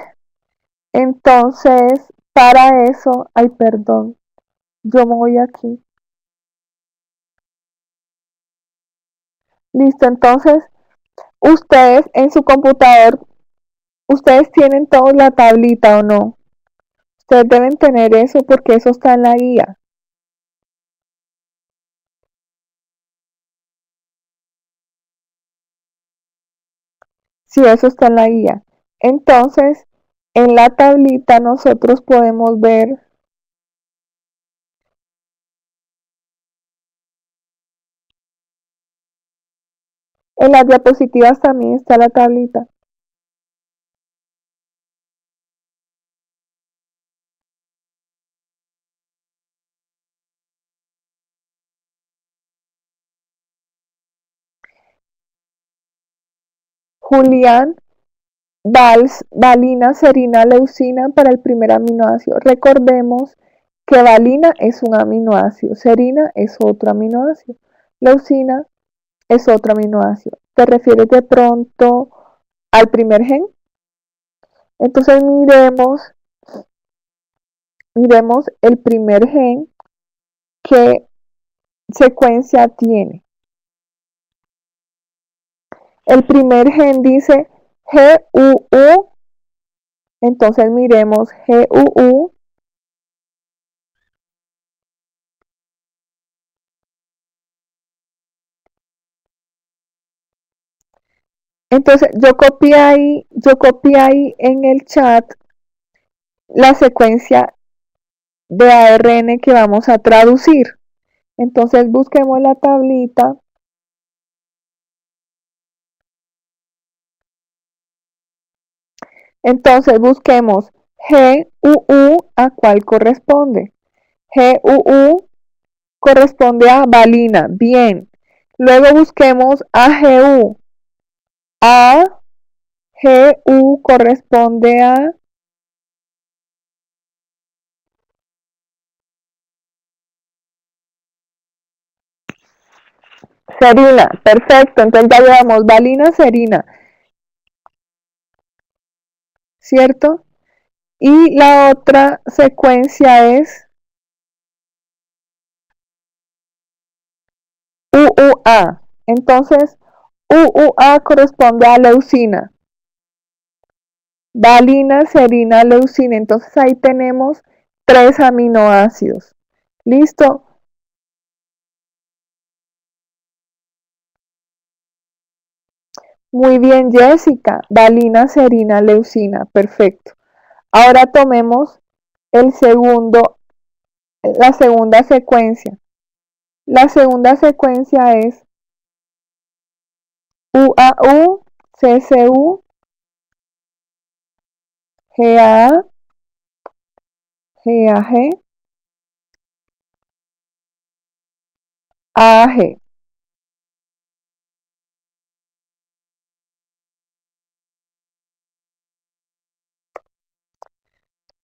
Entonces, para eso, ay, perdón, yo me voy aquí. Listo, entonces, ustedes en su computador, ustedes tienen toda la tablita o no. Ustedes deben tener eso porque eso está en la guía. Sí, eso está en la guía. Entonces, en la tablita nosotros podemos ver, en las diapositivas también está la tablita. Julián, valina, serina, leucina para el primer aminoácido. Recordemos que valina es un aminoácido, serina es otro aminoácido, leucina es otro aminoácido. ¿Te refieres de pronto al primer gen? Entonces miremos el primer gen, qué secuencia tiene. El primer gen dice GUU, entonces miremos GUU. Entonces yo copié ahí en el chat la secuencia de ARN que vamos a traducir. Entonces busquemos la tablita. Entonces busquemos GUU, a cuál corresponde. GUU corresponde a valina, bien. Luego busquemos AGU. AGU corresponde a serina. Perfecto, entonces ya llevamos valina, serina, ¿cierto? Y la otra secuencia es UUA. Entonces, UUA corresponde a leucina. Valina, serina, leucina. Entonces ahí tenemos 3 aminoácidos. ¿Listo? Muy bien, Jessica. Valina, serina, leucina. Perfecto. Ahora tomemos la segunda secuencia. La segunda secuencia es UAU, CCU, GAA, GAG, AG.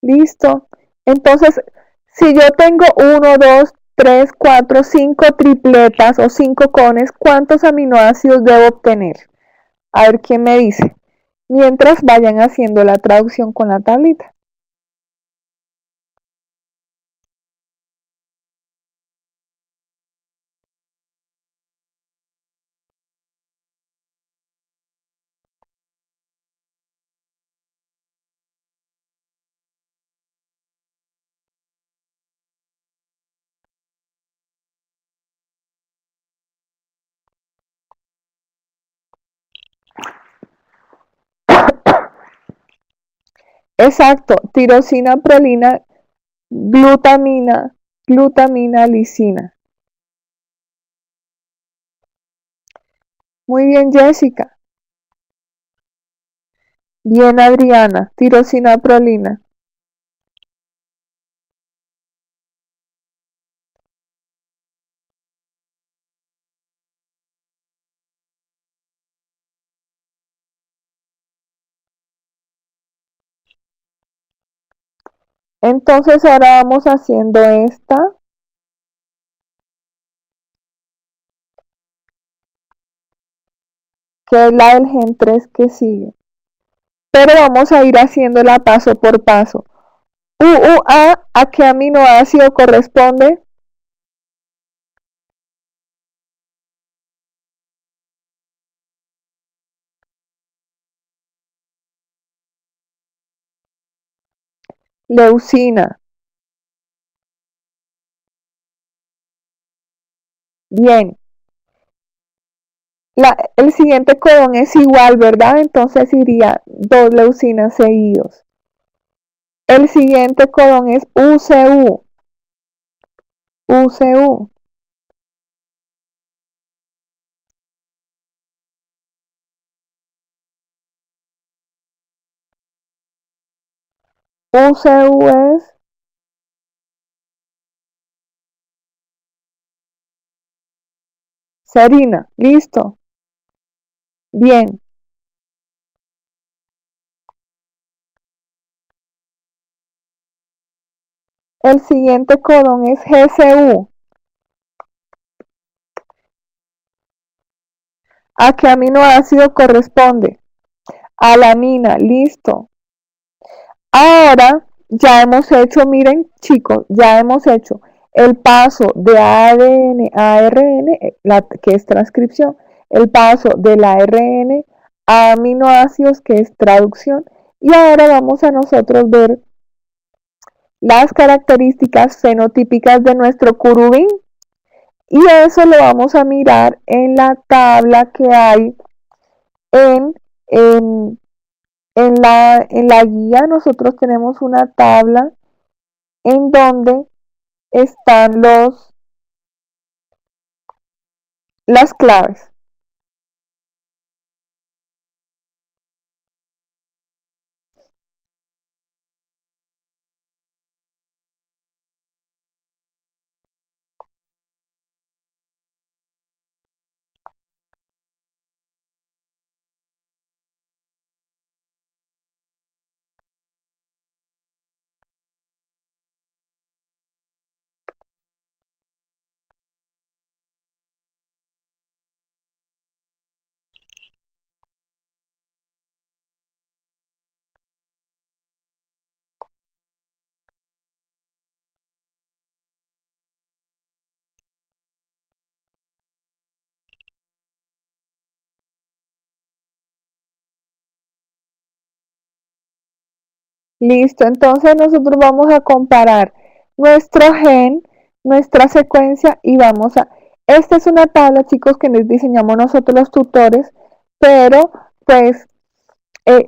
Listo. Entonces, Si yo tengo 1, 2, 3, 4, 5 tripletas o 5 cones, ¿cuántos aminoácidos debo obtener? A ver quién me dice. Mientras vayan haciendo la traducción con la tablita. Exacto, tirosina, prolina, glutamina, lisina. Muy bien, Jessica. Bien, Adriana, tirosina, prolina. Entonces ahora vamos haciendo esta. Que es la del gen 3 que sigue. Pero vamos a ir haciéndola paso por paso. ¿A qué aminoácido corresponde? Leucina. Bien. El siguiente codón es igual, ¿verdad? Entonces iría 2 leucinas seguidos. El siguiente codón es UCU. UCU. UCU es serina. ¿Listo? Bien. El siguiente codón es GCU. ¿A qué aminoácido corresponde? Alanina. Listo. Ahora ya hemos hecho, miren chicos, ya hemos hecho el paso de ADN a ARN, que es transcripción, el paso del ARN a aminoácidos, que es traducción, y ahora vamos a nosotros ver las características fenotípicas de nuestro curubín, y eso lo vamos a mirar en la tabla que hay en, en, en la guía. Nosotros tenemos una tabla en donde están las claves. Listo, entonces nosotros vamos a comparar nuestro gen, nuestra secuencia y vamos a... Esta es una tabla, chicos, que les diseñamos nosotros los tutores, pero pues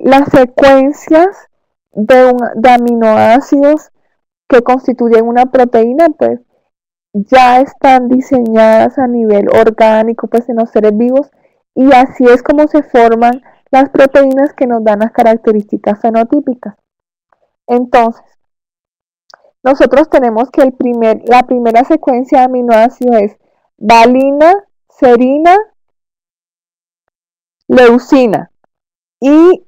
las secuencias de aminoácidos que constituyen una proteína, pues ya están diseñadas a nivel orgánico, pues en los seres vivos, y así es como se forman las proteínas que nos dan las características fenotípicas. Entonces, nosotros tenemos que la primera secuencia de aminoácidos es valina, serina, leucina. Y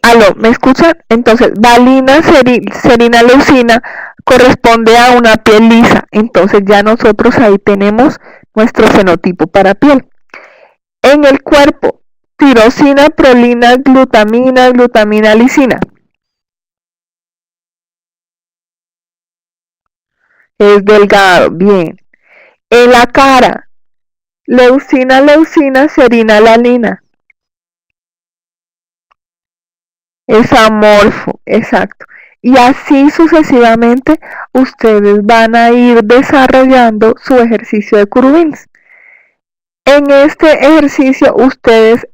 Aló, ¿me escuchan? Entonces, valina, serina, leucina corresponde a una piel lisa. Entonces ya nosotros ahí tenemos nuestro fenotipo para piel. En el cuerpo, tirosina, prolina, glutamina, lisina. Es delgado, bien. En la cara, leucina, serina, alanina. Es amorfo, exacto. Y así sucesivamente ustedes van a ir desarrollando su ejercicio de Kurubins. En este ejercicio ustedes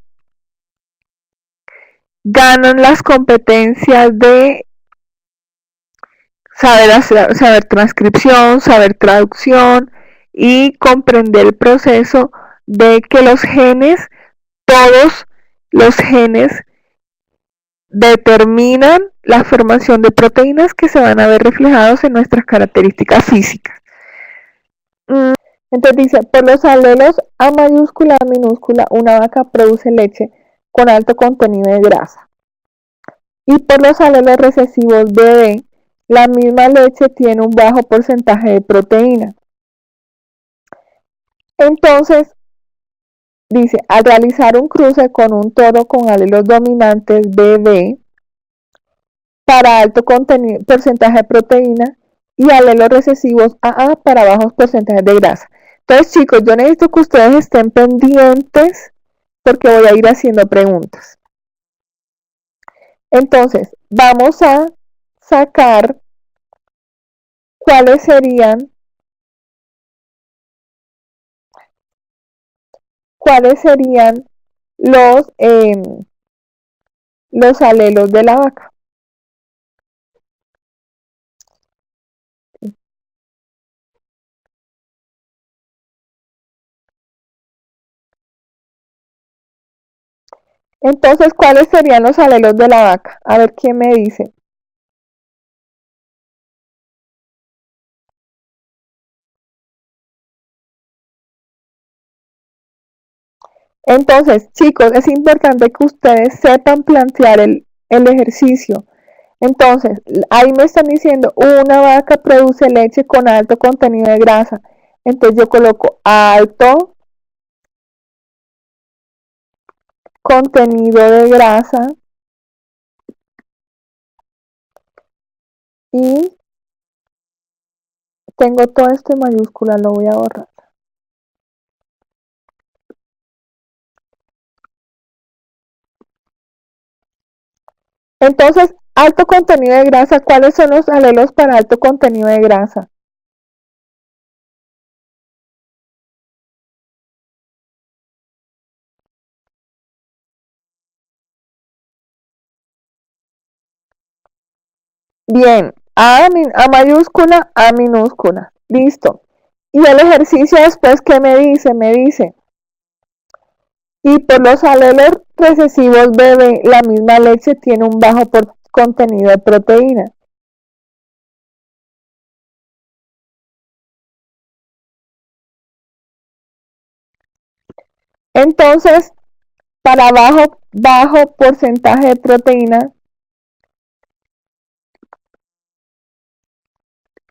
ganan las competencias de saber transcripción, saber traducción y comprender el proceso de que los genes, todos los genes, determinan la formación de proteínas que se van a ver reflejados en nuestras características físicas. Entonces dice, por los alelos A mayúscula, A minúscula, una vaca produce leche con alto contenido de grasa. Y por los alelos recesivos BB, la misma leche tiene un bajo porcentaje de proteína. Entonces, dice, al realizar un cruce con un toro con alelos dominantes BB para alto porcentaje de proteína y alelos recesivos AA para bajos porcentajes de grasa. Entonces, chicos, yo necesito que ustedes estén pendientes porque voy a ir haciendo preguntas. Entonces, vamos a sacar cuáles serían los alelos de la vaca. Entonces, ¿cuáles serían los alelos de la vaca? A ver quién me dice. Entonces, chicos, es importante que ustedes sepan plantear el ejercicio. Entonces, ahí me están diciendo, una vaca produce leche con alto contenido de grasa. Entonces yo coloco alto contenido de grasa y tengo todo esto en mayúscula, lo voy a borrar. Entonces, alto contenido de grasa, ¿cuáles son los alelos para alto contenido de grasa? Bien, A mayúscula, A minúscula. Listo. Y el ejercicio después, ¿qué me dice? Me dice, y por los alelos recesivos BB, la misma leche tiene un bajo contenido de proteína. Entonces, para bajo porcentaje de proteína,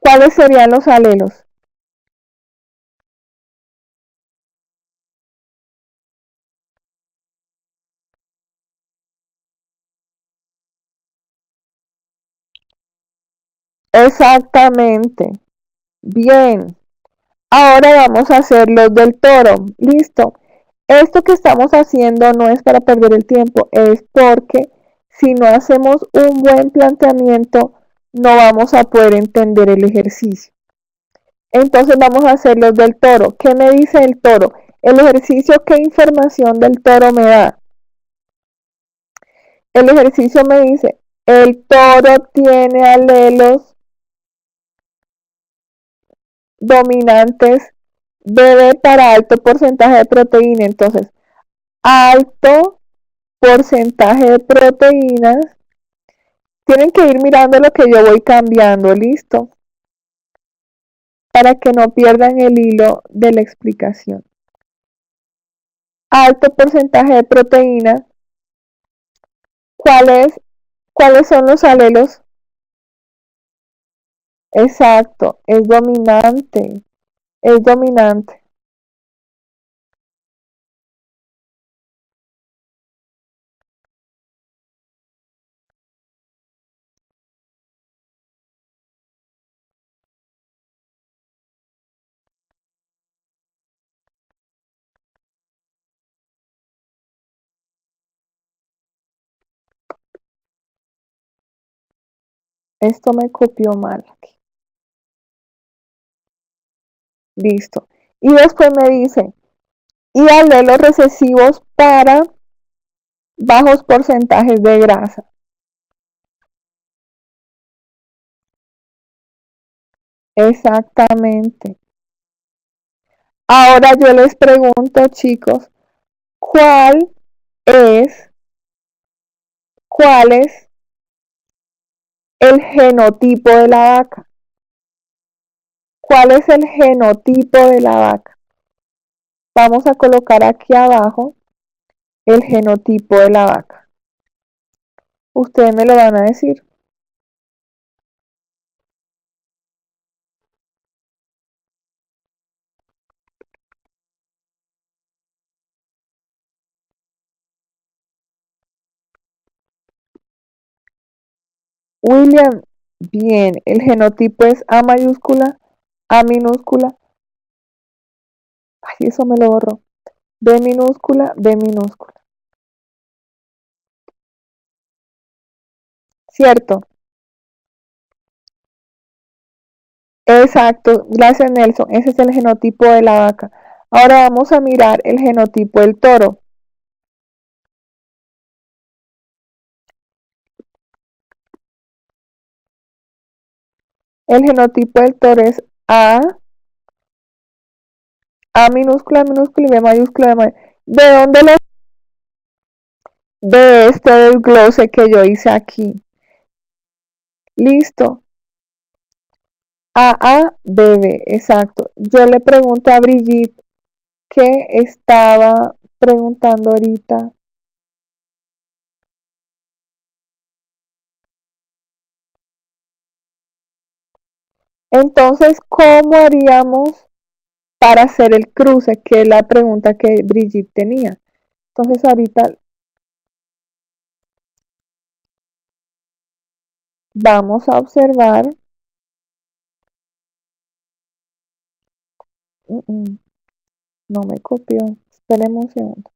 ¿cuáles serían los alelos? Exactamente. Bien. Ahora vamos a hacer los del toro. Listo. Esto que estamos haciendo no es para perder el tiempo, es porque si no hacemos un buen planteamiento, no vamos a poder entender el ejercicio. Entonces vamos a hacer los del toro. ¿Qué me dice el toro? El ejercicio, ¿qué información del toro me da? El ejercicio me dice, el toro tiene alelos dominantes BB para alto porcentaje de proteína. Entonces, alto porcentaje de proteínas. Tienen que ir mirando lo que yo voy cambiando, listo, para que no pierdan el hilo de la explicación. Alto porcentaje de proteínas. ¿Cuál es ¿Cuáles son los alelos? Exacto, es dominante, es dominante. Esto me copió mal aquí. Listo. Y después me dice, y alelos recesivos para bajos porcentajes de grasa. Exactamente. Ahora yo les pregunto, chicos, ¿cuál es, cuál es el genotipo de la vaca? ¿Cuál es el genotipo de la vaca? Vamos a colocar aquí abajo el genotipo de la vaca. Ustedes me lo van a decir. William, bien, el genotipo es A mayúscula, A minúscula. Ay, eso me lo borró. B minúscula, B minúscula. ¿Cierto? Exacto, gracias Nelson, ese es el genotipo de la vaca. Ahora vamos a mirar el genotipo del toro. El genotipo del toro es A minúscula, minúscula y B mayúscula, B mayúscula. ¿De dónde lo? De este desglose que yo hice aquí. Listo. B, exacto. Yo le pregunto a Brigitte que estaba preguntando ahorita. Entonces, ¿cómo haríamos para hacer el cruce? Que es la pregunta que Brigitte tenía. Entonces, ahorita vamos a observar. No me copió. Esperemos un segundo.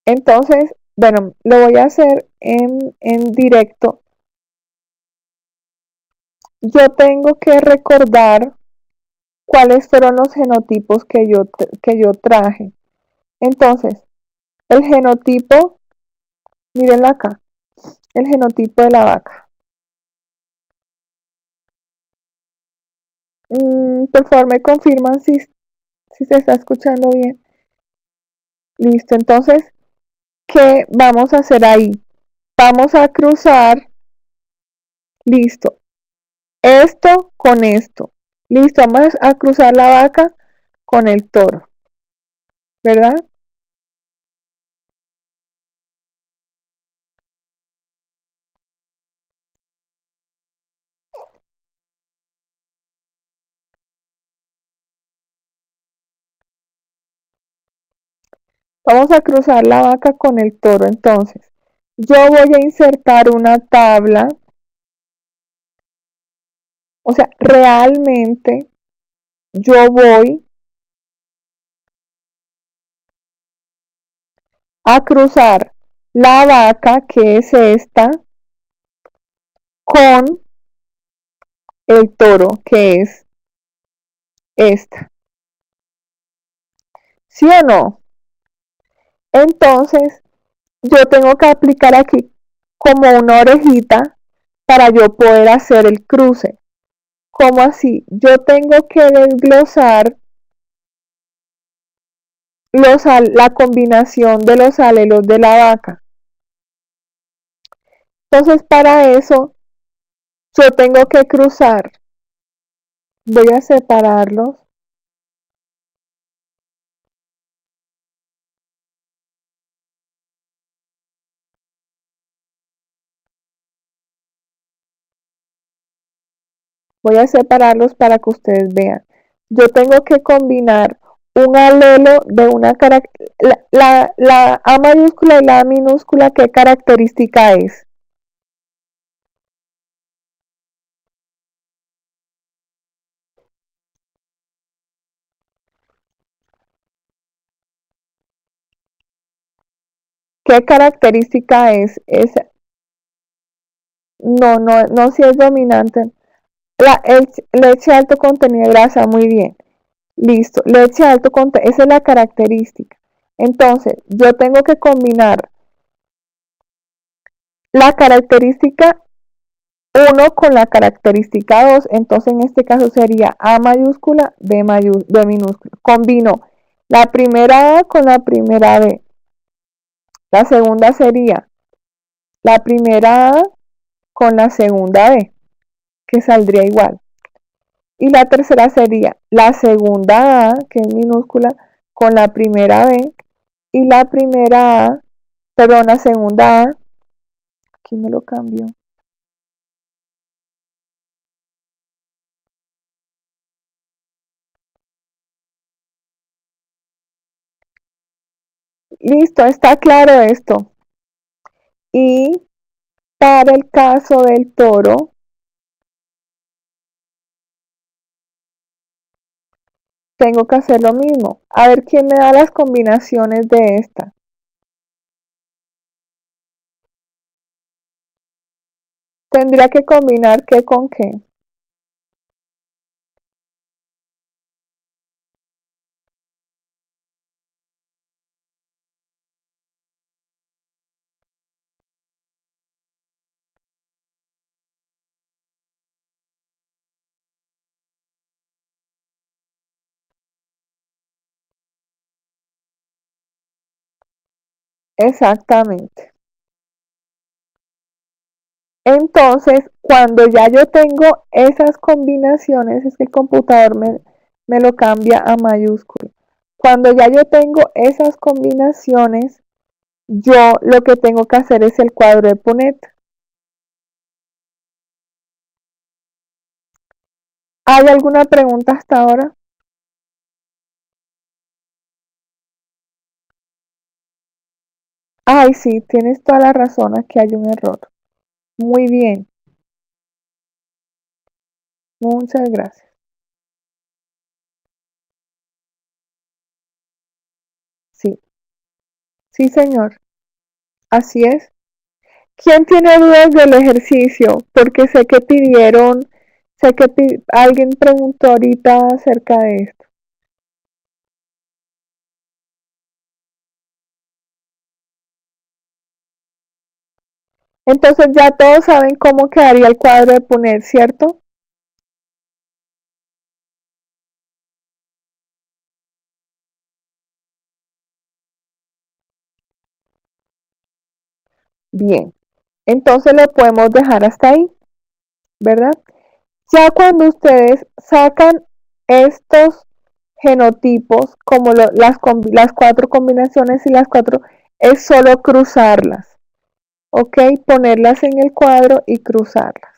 Entonces, bueno, lo voy a hacer en directo. Yo tengo que recordar cuáles fueron los genotipos que yo traje. Entonces, el genotipo, mírenlo acá, el genotipo de la vaca. Por favor, me confirman si se está escuchando bien. Listo, entonces, ¿qué vamos a hacer ahí? Vamos a cruzar, listo, esto con esto. Listo, vamos a cruzar la vaca con el toro, ¿verdad? Vamos a cruzar la vaca con el toro. Entonces, yo voy a insertar una tabla. O sea, realmente yo voy a cruzar la vaca, que es esta, con el toro, que es esta. ¿Sí o no? Entonces, yo tengo que aplicar aquí como una orejita para yo poder hacer el cruce. ¿Cómo así? Yo tengo que desglosar la combinación de los alelos de la vaca. Entonces, para eso, yo tengo que cruzar. Voy a separarlos. Voy a separarlos para que ustedes vean. Yo tengo que combinar un alelo de una característica. La A mayúscula y la A minúscula, ¿qué característica es? ¿Qué característica es esa? No si es dominante. Leche alto contenido de grasa, muy bien. Listo, leche alto contenido, esa es la característica. Entonces, yo tengo que combinar la característica 1 con la característica 2, entonces en este caso sería A mayúscula, B minúscula. Combino la primera A con la primera B. La segunda sería la primera A con la segunda B, que saldría igual. Y la tercera sería la segunda A, que es minúscula, con la primera B. Y la primera A, perdón, la segunda A, aquí me lo cambio. Listo, está claro esto. Y para el caso del toro, tengo que hacer lo mismo. A ver quién me da las combinaciones de esta. Tendría que combinar qué con qué. Exactamente. Entonces, cuando ya yo tengo esas combinaciones, es que el computador me lo cambia a mayúscula. Cuando ya yo tengo esas combinaciones, yo lo que tengo que hacer es el cuadro de Punnett. ¿Hay alguna pregunta hasta ahora? Ay, sí, tienes toda la razón, aquí hay un error. Muy bien, muchas gracias. Sí, sí, señor, así es. ¿Quién tiene dudas del ejercicio? Porque sé que pidieron, sé que alguien preguntó ahorita acerca de esto. Entonces ya todos saben cómo quedaría el cuadro de Punnett, ¿cierto? Bien, entonces lo podemos dejar hasta ahí, ¿verdad? Ya cuando ustedes sacan estos genotipos, como las 4 combinaciones y las 4, es solo cruzarlas, ¿ok? Ponerlas en el cuadro y cruzarlas.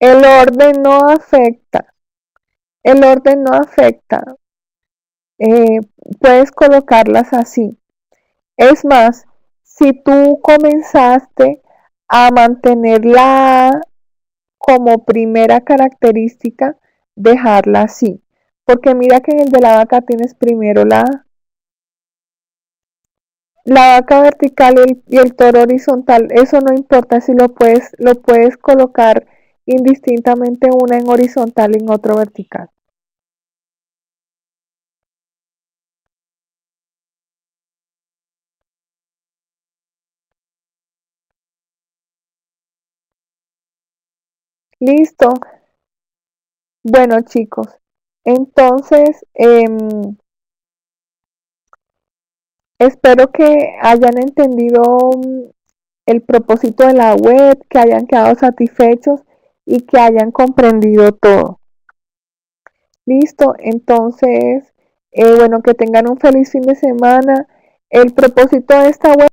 El orden no afecta, el orden no afecta. Eh, Puedes colocarlas así. Es más, si tú comenzaste a mantener la A como primera característica, dejarla así. porque mira que en el de la vaca tienes primero la vaca vertical y el toro horizontal. Eso no importa si lo puedes colocar indistintamente una en horizontal y en otro vertical. Listo. Bueno, chicos, entonces espero que hayan entendido el propósito de la web, que hayan quedado satisfechos y que hayan comprendido todo. Listo, entonces, bueno, que tengan un feliz fin de semana. El propósito de esta web